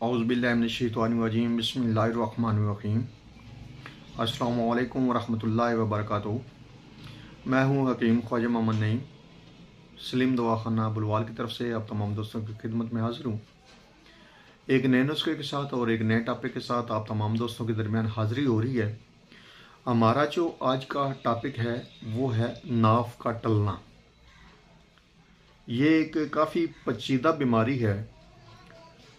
औज़ुबिल्लाहिमिनश्शैतानिर्रजीम बिस्मिल्लाहिर्रहमानिर्रहीम। अस्सलामु अलैकुम वरहमतुल्लाहि वबरकातुहू। मैं हूँ हकीम ख्वाजा मोहम्मद नईम, सलीम दवाखाना बुलवाल की तरफ से आप तमाम दोस्तों की खिदमत में हाजिर हूँ। एक नए नुस्खे के साथ और एक नए टॉपिक के साथ आप तमाम दोस्तों के दरमियान हाजिरी हो रही है। हमारा जो आज का टॉपिक है वो है नाफ का टलना। ये एक काफ़ी पेचीदा बीमारी है।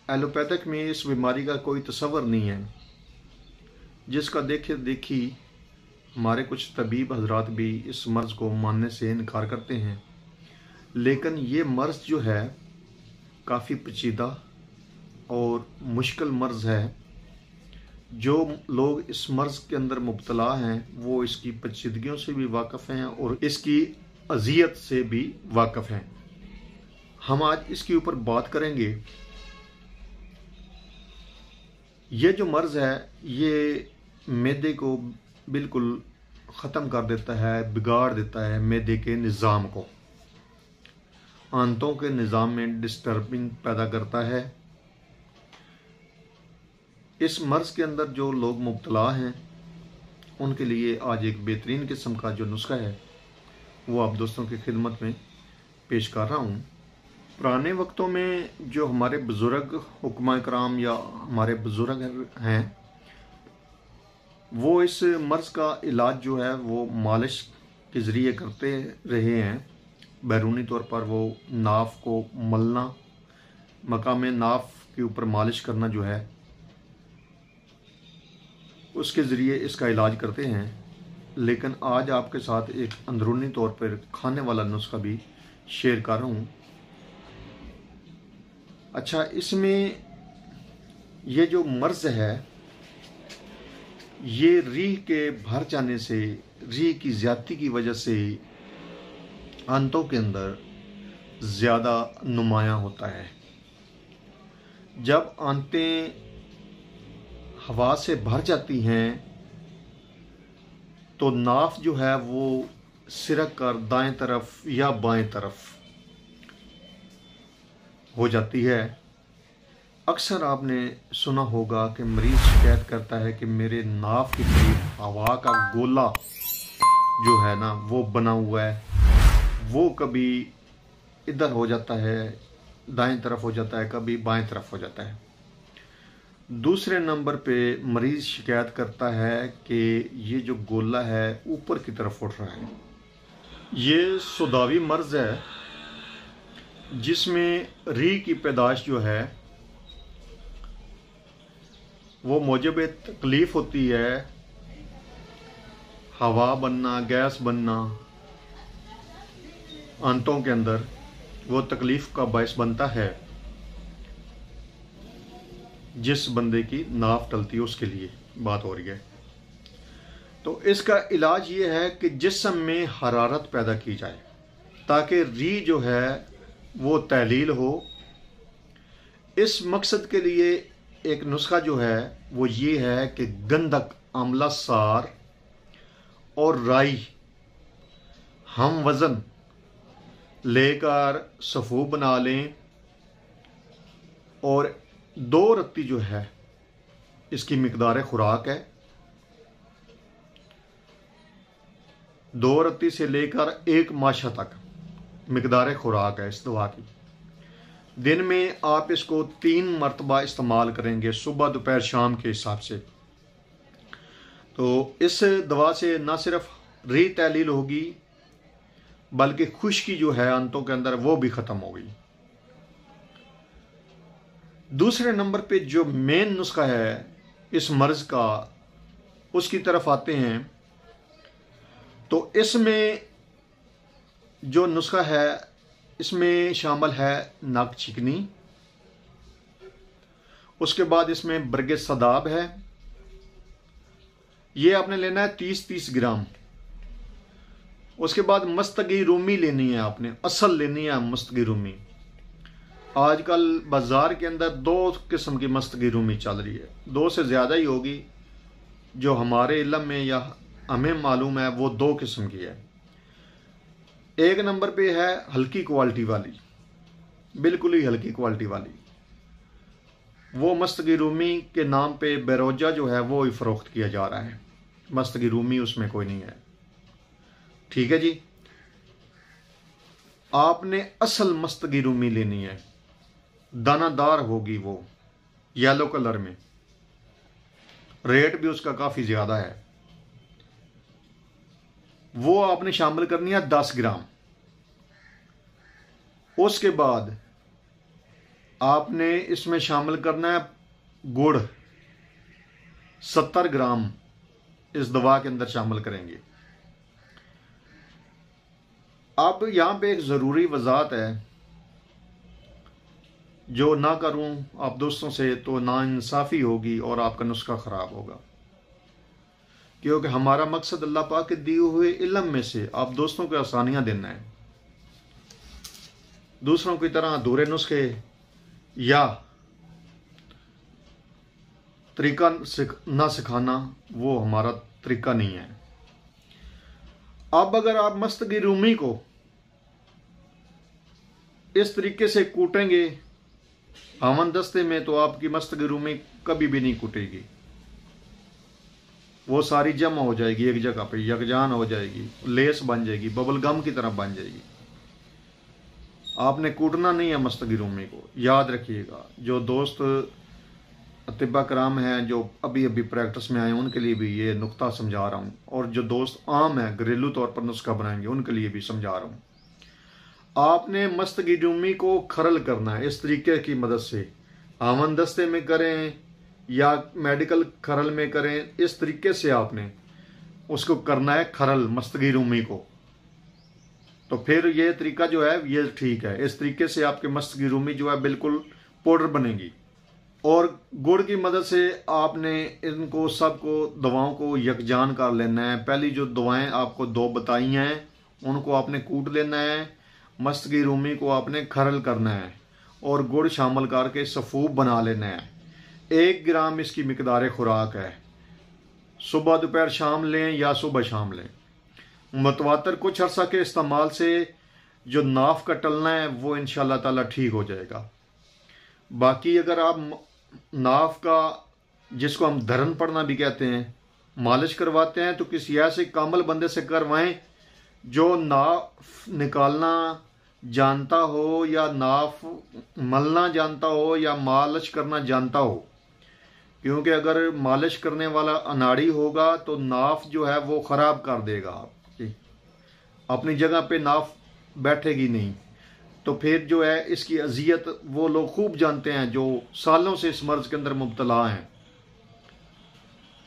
एलोपैथिक में इस बीमारी का कोई तस्वर नहीं है, जिसका देखी हमारे कुछ तबीब हजरात भी इस मर्ज़ को मानने से इनकार करते हैं। लेकिन ये मर्ज़ जो है काफ़ी पेचीदा और मुश्किल मर्ज़ है। जो लोग इस मर्ज़ के अंदर मुब्तला हैं वो इसकी पेचीदगियों से भी वाकिफ़ हैं और इसकी अज़ियत से भी वाकिफ़ हैं। हम आज इसके ऊपर बात करेंगे। ये जो मर्ज़ है ये मैदे को बिल्कुल ख़त्म कर देता है, बिगाड़ देता है मैदे के निज़ाम को, आंतों के निज़ाम में डिस्टर्बिंग पैदा करता है। इस मर्ज़ के अंदर जो लोग मुब्तला हैं उनके लिए आज एक बेहतरीन किस्म का जो नुस्खा है वो आप दोस्तों की खिदमत में पेश कर रहा हूँ। पुराने वक्तों में जो हमारे बुज़ुर्ग हुक्मा कराम या हमारे बुज़ुर्ग हैं वो इस मर्ज़ का इलाज जो है वो मालिश के ज़रिए करते रहे हैं। बैरूनी तौर पर वो नाफ को मलना, मकाम नाफ के ऊपर मालिश करना जो है उसके ज़रिए इसका इलाज करते हैं। लेकिन आज आपके साथ एक अंदरूनी तौर पर खाने वाला नुस्खा भी शेयर कर रहा हूँ। अच्छा, इसमें ये जो मर्ज़ है ये रीह के भर जाने से, रीह की ज़्यादती की वजह से आंतों के अंदर ज़्यादा नुमायाँ होता है। जब आंतें हवा से भर जाती हैं तो नाफ जो है वो सिरक कर दाएं तरफ या बाएं तरफ हो जाती है। अक्सर आपने सुना होगा कि मरीज़ शिकायत करता है कि मेरे नाफ के करीब हवा का गोला जो है ना वो बना हुआ है, वो कभी इधर हो जाता है, दाएं तरफ हो जाता है, कभी बाएं तरफ हो जाता है। दूसरे नंबर पे मरीज़ शिकायत करता है कि ये जो गोला है ऊपर की तरफ उठ रहा है। ये सुदावी मर्ज़ है जिसमें रीह की पैदाश जो है वो मौजब तकलीफ़ होती है। हवा बनना, गैस बनना आंतों के अंदर वो तकलीफ़ का बायस बनता है। जिस बंदे की नाफ टलती है उसके लिए बात हो रही है। तो इसका इलाज ये है कि जिस्म में हरारत पैदा की जाए ताकि रीह जो है वो तहलील हो। इस मकसद के लिए एक नुस्खा जो है वो ये है कि गंधक, आंवला सार और राई हम वज़न लेकर सफ़ू बना लें और 2 रत्ती जो है इसकी मिकदार खुराक है। 2 रत्ती से लेकर 1 माशा तक मिकदार खुराक है इस दवा की। दिन में आप इसको 3 मरतबा इस्तेमाल करेंगे, सुबह दोपहर शाम के हिसाब से। तो इस दवा से न सिर्फ रीह तहलील होगी बल्कि खुश्की जो है आंतों के अंदर वो भी ख़त्म होगी। दूसरे नंबर पे जो मेन नुस्खा है इस मर्ज़ का उसकी तरफ आते हैं। तो इसमें जो नुस्खा है इसमें शामिल है नाक चिकनी, उसके बाद इसमें बरगे सदाब है। ये आपने लेना है 30-30 ग्राम। उसके बाद मस्तगी रूमी लेनी है आपने, असल लेनी है मस्तगी रूमी। आजकल बाज़ार के अंदर 2 किस्म की मस्तगी रूमी चल रही है, 2 से ज़्यादा ही होगी। जो हमारे इल्म में या हमें मालूम है वो 2 किस्म की है। एक नंबर पे है हल्की क्वालिटी वाली, बिल्कुल ही हल्की क्वालिटी वाली, वो मस्तगी रूमी के नाम पे बेरोजा जो है वो ही फ़रोख्त किया जा रहा है। मस्तगी रूमी उसमें कोई नहीं है। ठीक है जी। आपने असल मस्तगी रूमी लेनी है, दानादार होगी, वो येलो कलर में, रेट भी उसका काफ़ी ज़्यादा है। वो आपने शामिल करनी है 10 ग्राम। उसके बाद आपने इसमें शामिल करना है गुड़, 70 ग्राम इस दवा के अंदर शामिल करेंगे। अब यहां पे एक ज़रूरी वजाहत है जो ना करूं आप दोस्तों से तो नाइंसाफ़ी होगी और आपका नुस्खा ख़राब होगा, क्योंकि हमारा मकसद अल्लाह पाक के दिए हुए इल्म में से आप दोस्तों को आसानियां देना है। दूसरों की तरह अधूरे नुस्खे या तरीका ना सिखाना वो हमारा तरीका नहीं है। अब अगर आप मस्तगी रूमी को इस तरीके से कूटेंगे आवन दस्ते में, तो आपकी मस्तगी रूमी कभी भी नहीं कूटेगी। वो सारी जमा हो जाएगी एक जगह पे, यकजान हो जाएगी, लेस बन जाएगी, बबल गम की तरह बन जाएगी। आपने कूटना नहीं है मस्तगी रूमी को, याद रखिएगा। जो दोस्त अतिबा कराम हैं जो अभी अभी प्रैक्टिस में आए उनके लिए भी ये नुक्ता समझा रहा हूँ, और जो दोस्त आम है घरेलू तौर पर नुस्खा बनाएंगे उनके लिए भी समझा रहा हूँ। आपने मस्तगी रूमी को खरल करना है इस तरीके की मदद से, आवन दस्ते में करें या मेडिकल खरल में करें, इस तरीके से आपने उसको करना है खरल मस्तगी रूमी को। तो फिर ये तरीका जो है ये ठीक है। इस तरीके से आपके मस्तगी रूमी जो है बिल्कुल पाउडर बनेगी। और गुड़ की मदद से आपने इनको सबको दवाओं को यकजान कर लेना है। पहली जो दवाएं आपको 2 बताई हैं उनको आपने कूट लेना है, मस्तगी रूमी को आपने खरल करना है और गुड़ शामिल करके सफूब बना लेना है। 1 ग्राम इसकी मिकदार खुराक है। सुबह दोपहर शाम लें या सुबह शाम लें। मुतवातर कुछ अर्सा के इस्तेमाल से जो नाफ का टलना है वो इंशाअल्लाह ताला ठीक हो जाएगा। बाकी अगर आप नाफ का, जिसको हम धरन पड़ना भी कहते हैं, मालिश करवाते हैं तो किसी ऐसे कामल बंदे से करवाएं जो नाफ निकालना जानता हो या नाफ मलना जानता हो या मालिश करना जानता हो। क्योंकि अगर मालिश करने वाला अनाड़ी होगा तो नाफ जो है वो ख़राब कर देगा आपकी, अपनी जगह पे नाफ बैठेगी नहीं। तो फिर जो है इसकी अजियत वो लोग खूब जानते हैं जो सालों से इस मर्ज के अंदर मुब्तला हैं।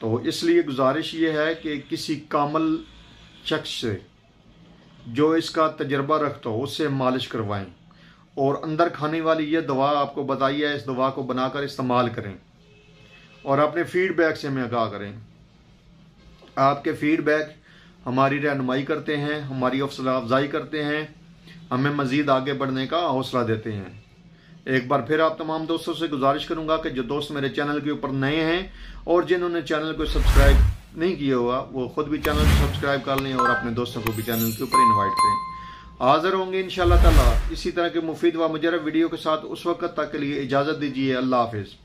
तो इसलिए गुजारिश ये है कि किसी कामल शख्स से जो इसका तजर्बा रखता हो उससे मालिश करवाएं। और अंदर खाने वाली ये दवा आपको बताई है, इस दवा को बनाकर इस्तेमाल करें और अपने फीडबैक से हमें आगाह करें। आपके फीडबैक हमारी रहनुमाई करते हैं, हमारी हौसला अफजाई करते हैं, हमें मज़ीद आगे बढ़ने का हौसला देते हैं। एक बार फिर आप तमाम दोस्तों से गुजारिश करूंगा कि जो दोस्त मेरे चैनल के ऊपर नए हैं और जिन्होंने चैनल को सब्सक्राइब नहीं किया हुआ वो खुद भी चैनल को सब्सक्राइब कर लें और अपने दोस्तों को भी चैनल के ऊपर इनवाइट करें। हाजिर होंगे इंशाअल्लाह ताला इसी तरह के मुफीद व मुजर्रब वीडियो के साथ। उस वक्त तक के लिए इजाज़त दीजिए। अल्लाह हाफिज़।